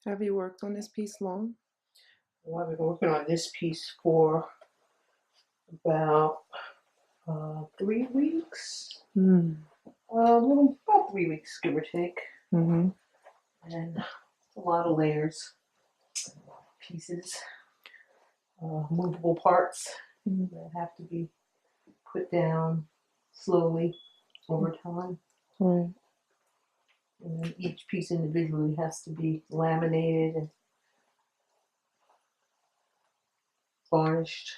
Have you worked on this piece long? Well, I've been working on this piece for about 3 weeks. About 3 weeks, give or take. Mm-hmm. And a lot of layers, pieces, movable parts that have to be put down slowly over time. Right. And then each piece individually has to be laminated and varnished.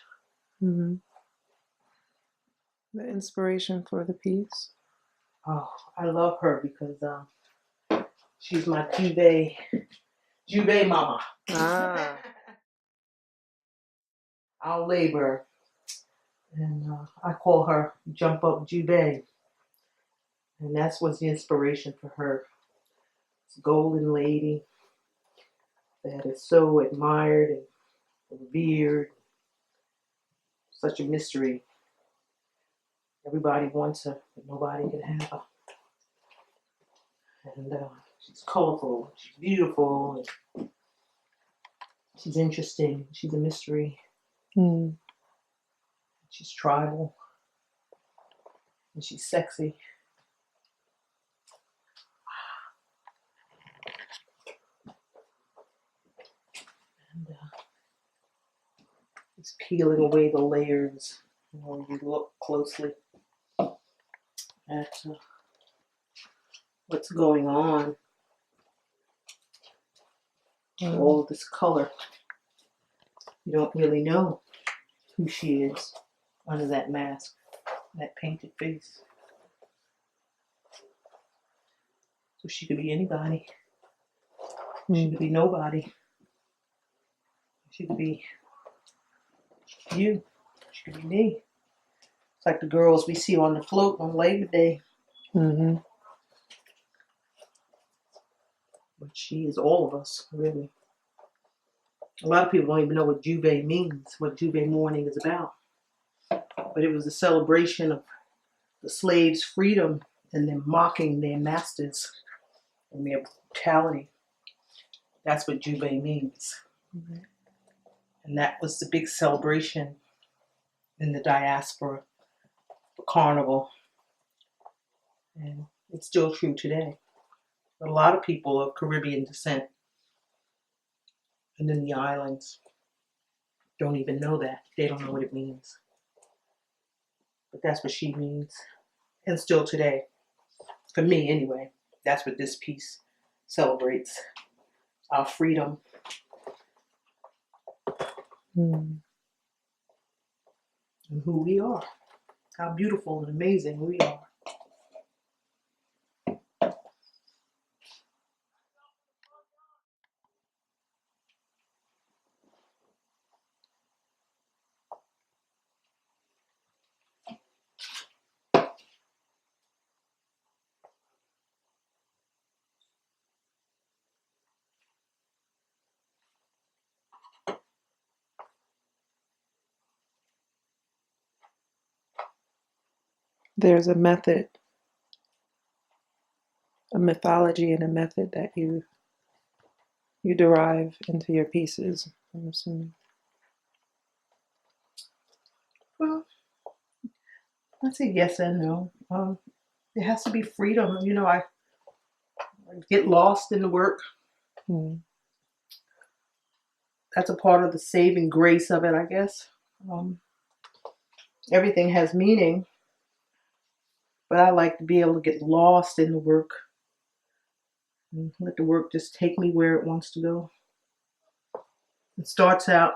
Mm-hmm. The inspiration for the piece? Oh, I love her because she's my Juve mama. Ah. Our labor. And I call her Jump Up Juve. And that's what's the inspiration for her. This golden lady that is so admired and revered. Such a mystery. Everybody wants her, but nobody can have her. And she's colorful, she's beautiful, and she's interesting, she's a mystery. Mm. She's tribal, and she's sexy. And it's peeling away the layers. When you look closely at what's going on. All of this color. You don't really know who she is under that mask, that painted face. So she could be anybody. She could be nobody. She could be you. She could be me. It's like the girls we see on the float on Labor Day. Mm-hmm. But she is all of us, really. A lot of people don't even know what Juve means, what Juve mourning is about. But it was a celebration of the slaves' freedom and them mocking their masters and their brutality. That's what Juve means. Mm-hmm. And that was the big celebration in the diaspora, the carnival. And it's still true today. But a lot of people of Caribbean descent and in the islands don't even know that. They don't know what it means. But that's what she means. And still today, for me anyway, that's what this piece celebrates. Our freedom. Mm. And who we are. How beautiful and amazing we are. There's a method, a mythology and a method that you derive into your pieces, I'm assuming. Well, I'd say yes and no. There has to be freedom. You know, I get lost in the work. Mm. That's a part of the saving grace of it, I guess. Everything has meaning, but I like to be able to get lost in the work and let the work just take me where it wants to go. It starts out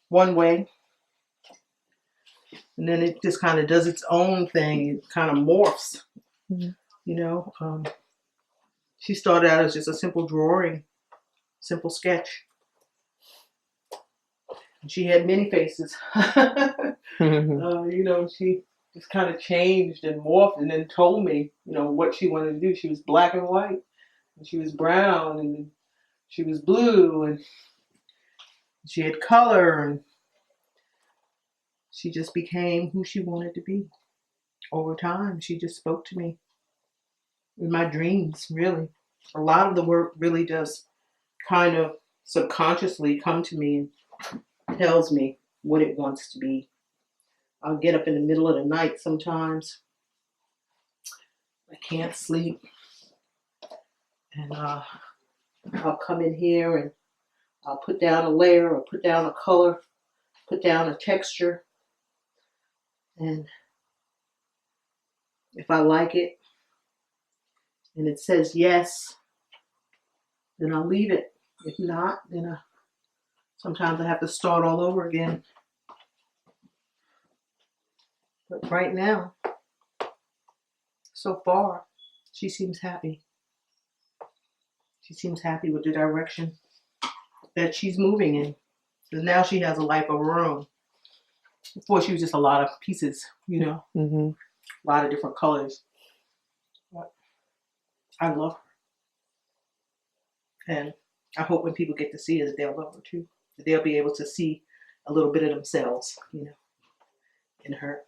one way, and then it just kind of does its own thing. It kind of morphs, Mm. you know. She started out as just a simple drawing, simple sketch. And she had many faces. You know, she just kind of changed and morphed and then told me, you know, what she wanted to do. She was black and white, and she was brown, and she was blue, and she had color, and she just became who she wanted to be. Over time, she just spoke to me in my dreams, really. A lot of the work really does kind of subconsciously come to me and tells me what it wants to be. I'll get up in the middle of the night sometimes. I can't sleep. And I'll come in here and I'll put down a layer or put down a color, put down a texture. And if I like it and it says yes, then I'll leave it. If not, then sometimes I have to start all over again. But right now, so far, she seems happy. She seems happy with the direction that she's moving in. So now she has a life of her own. Before she was just a lot of pieces, you know, Mm-hmm. a lot of different colors. But I love her. And I hope when people get to see her that they'll love her too. That they'll be able to see a little bit of themselves, you know, in her.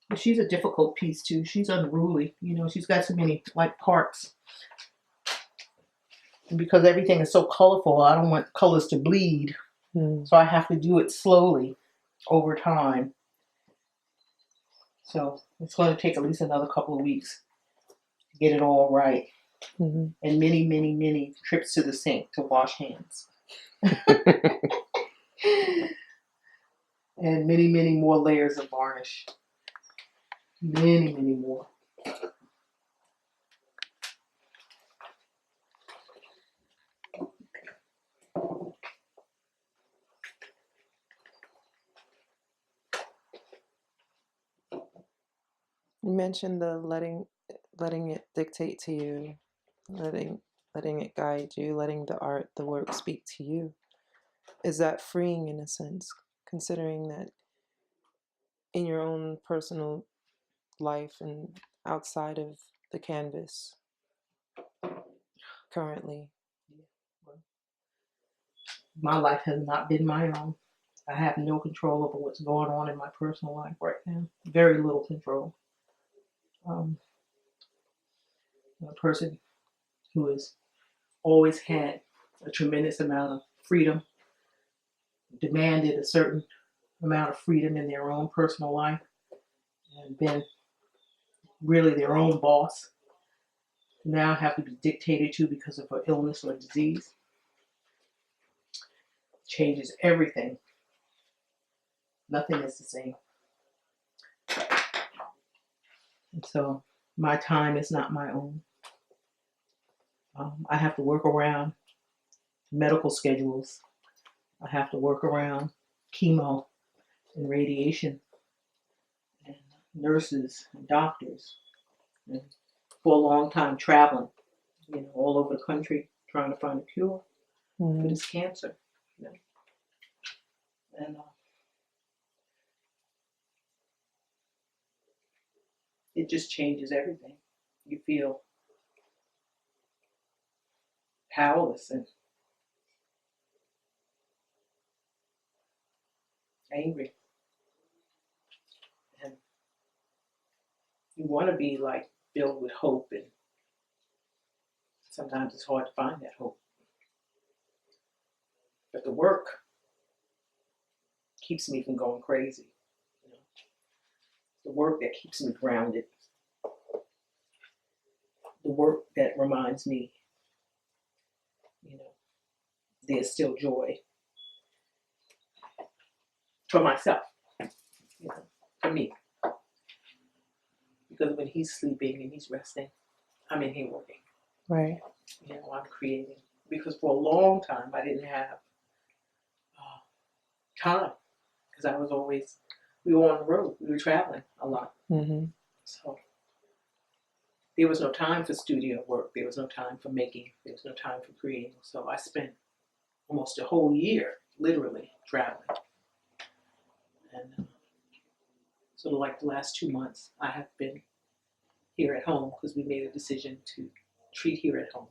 But she's a difficult piece too. She's unruly, you know. She's got so many like parts, and because everything is so colorful, I don't want colors to bleed. So I have to do it slowly over time. So it's going to take at least another couple of weeks to get it all right, and many, many, many trips to the sink to wash hands. And many, many more layers of varnish. Many, many more. You mentioned the letting it dictate to you, letting it guide you, letting the work speak to you. Is that freeing in a sense, considering that in your own personal life and outside of the canvas currently? My life has not been my own. I have no control over what's going on in my personal life right now. Very little control. A person who has always had a tremendous amount of freedom, demanded a certain amount of freedom in their own personal life, and been really their own boss, now have to be dictated to because of an illness or disease. Changes everything. Nothing is the same. And so my time is not my own. I have to work around medical schedules. I have to work around chemo and radiation and nurses and doctors. And for a long time traveling, you know, all over the country trying to find a cure for this cancer. You know? And it just changes everything. You feel powerless and angry. And you want to be like filled with hope, and sometimes it's hard to find that hope. But the work keeps me from going crazy. You know? The work that keeps me grounded. The work that reminds me, you know, there's still joy for myself, you know, for me. Because when he's sleeping and he's resting, I'm in here working. Right. You know, I'm creating. Because for a long time, I didn't have time. Because I was always, we were on the road. We were traveling a lot. So there was no time for studio work. There was no time for making. There was no time for creating. So I spent almost a whole year, literally, traveling. And sort of like the last 2 months, I have been here at home because we made a decision to treat here at home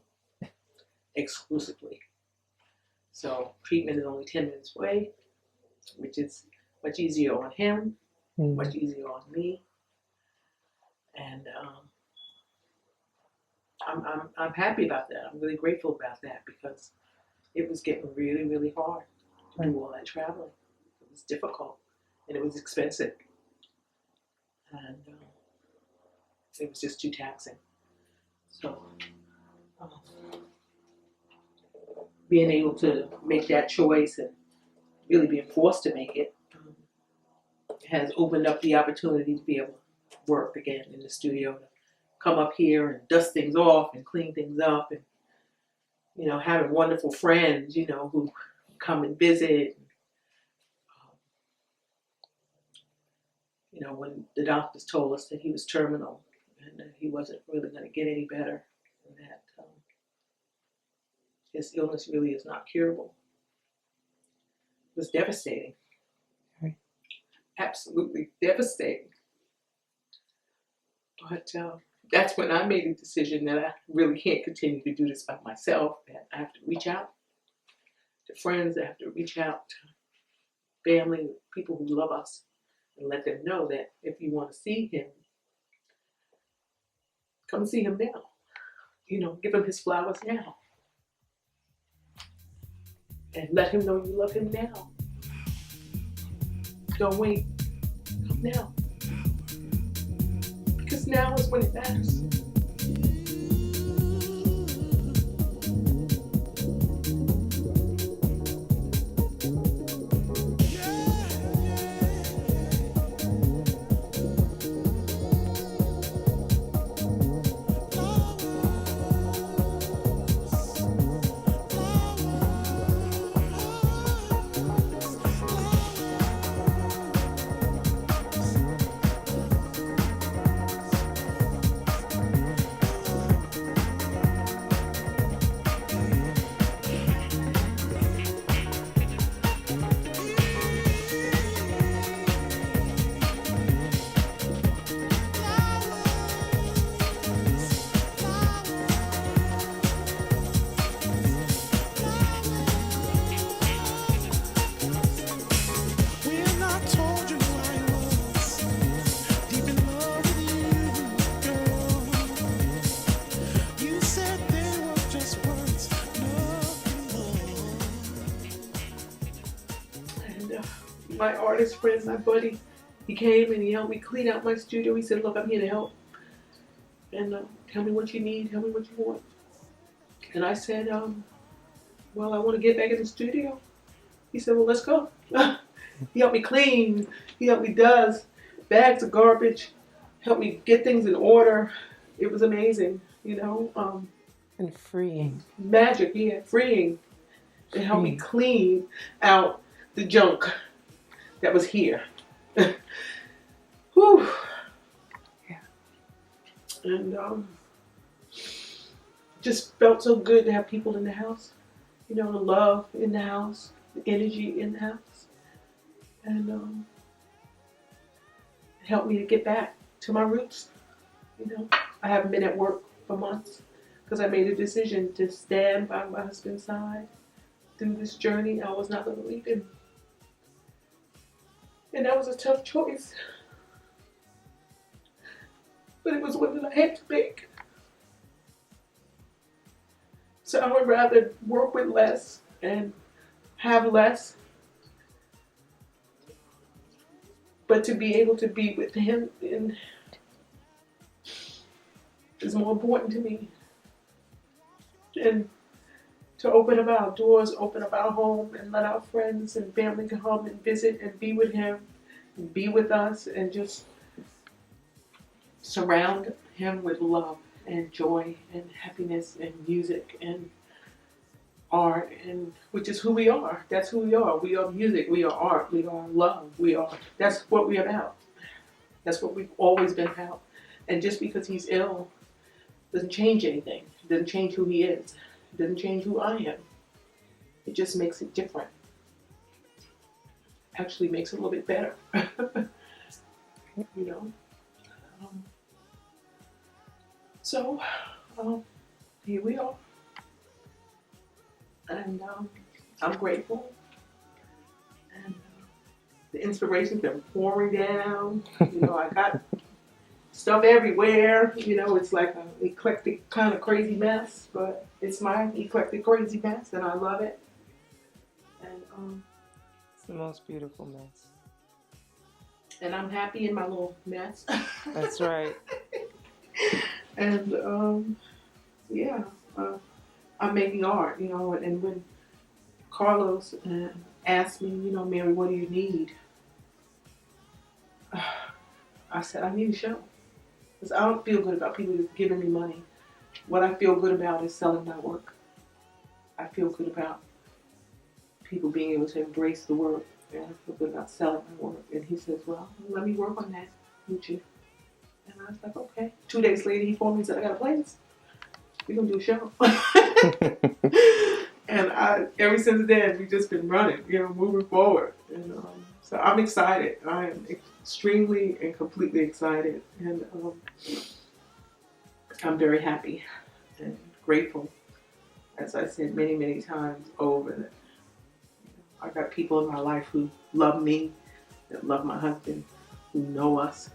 exclusively. So treatment is only 10 minutes away, which is much easier on him, much easier on me. And I'm happy about that. I'm really grateful about that because it was getting really, really hard to do all that traveling. It was difficult and it was expensive. And it was just too taxing. So being able to make that choice and really being forced to make it has opened up the opportunity to be able to work again in the studio, to come up here and dust things off and clean things up, and having wonderful friends, who come and visit. When the doctors told us that he was terminal and that he wasn't really going to get any better, and that his illness really is not curable, it was devastating. Right. Absolutely devastating. But that's when I made a decision that I really can't continue to do this by myself, that I have to reach out to friends, I have to reach out to family, people who love us, and let them know that if you want to see him, come see him now. Give him his flowers now. And let him know you love him now. Don't wait. Come now. Because now is when it matters. My artist friend, my buddy, he came and he helped me clean out my studio. He said, look, I'm here to help. And tell me what you need, tell me what you want. And I said, well, I want to get back in the studio. He said, well, let's go. He helped me clean. He helped me dust bags of garbage, helped me get things in order. It was amazing, And freeing. Magic, yeah, freeing. It helped me clean out the junk that was here. Whew. Yeah. And just felt so good to have people in the house. The love in the house, the energy in the house. And it helped me to get back to my roots. I haven't been at work for months because I made a decision to stand by my husband's side through this journey. I was not going to leave him. And that was a tough choice. But it was one that I had to make. So I would rather work with less and have less. But to be able to be with him is more important to me. And to open up our doors, open up our home, and let our friends and family come and visit and be with him, and be with us, and just surround him with love and joy and happiness and music and art, and which is who we are. That's who we are. We are music. We are art. We are love. That's what we're about. That's what we've always been about. And just because he's ill doesn't change anything. It doesn't change who he is. It doesn't change who I am. It just makes it different. Actually makes it a little bit better. So here we are. And I'm grateful. And the inspiration's been pouring down. You know, I got stuff everywhere. You know, it's like an eclectic kind of crazy mess, but it's my eclectic crazy mess, and I love it. And It's the most beautiful mess. and I'm happy in my little mess. That's right. And yeah, I'm making art. You know, and when Carlos asked me, you know, Mary, what do you need? I said, I need a show. Because I don't feel good about people just giving me money. What I feel good about is selling my work. I feel good about people being able to embrace the work. And I feel good about selling my work. And he says, well, let me work on that with you. And I was like, okay. 2 days later, he phoned me and said, I got a place. We're going to do a show. And ever since then, we've just been running, you know, moving forward. And so I'm excited. I am extremely and completely excited. And I'm very happy and grateful, as I said many, many times over, that I got people in my life who love me, that love my husband, who know us,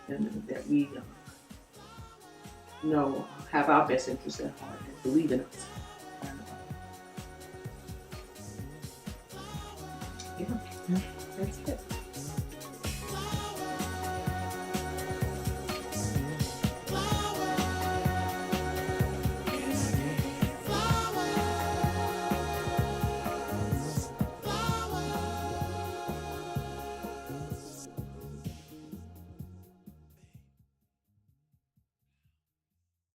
and that we know have our best interests at heart and believe in us. And, yeah, that's it.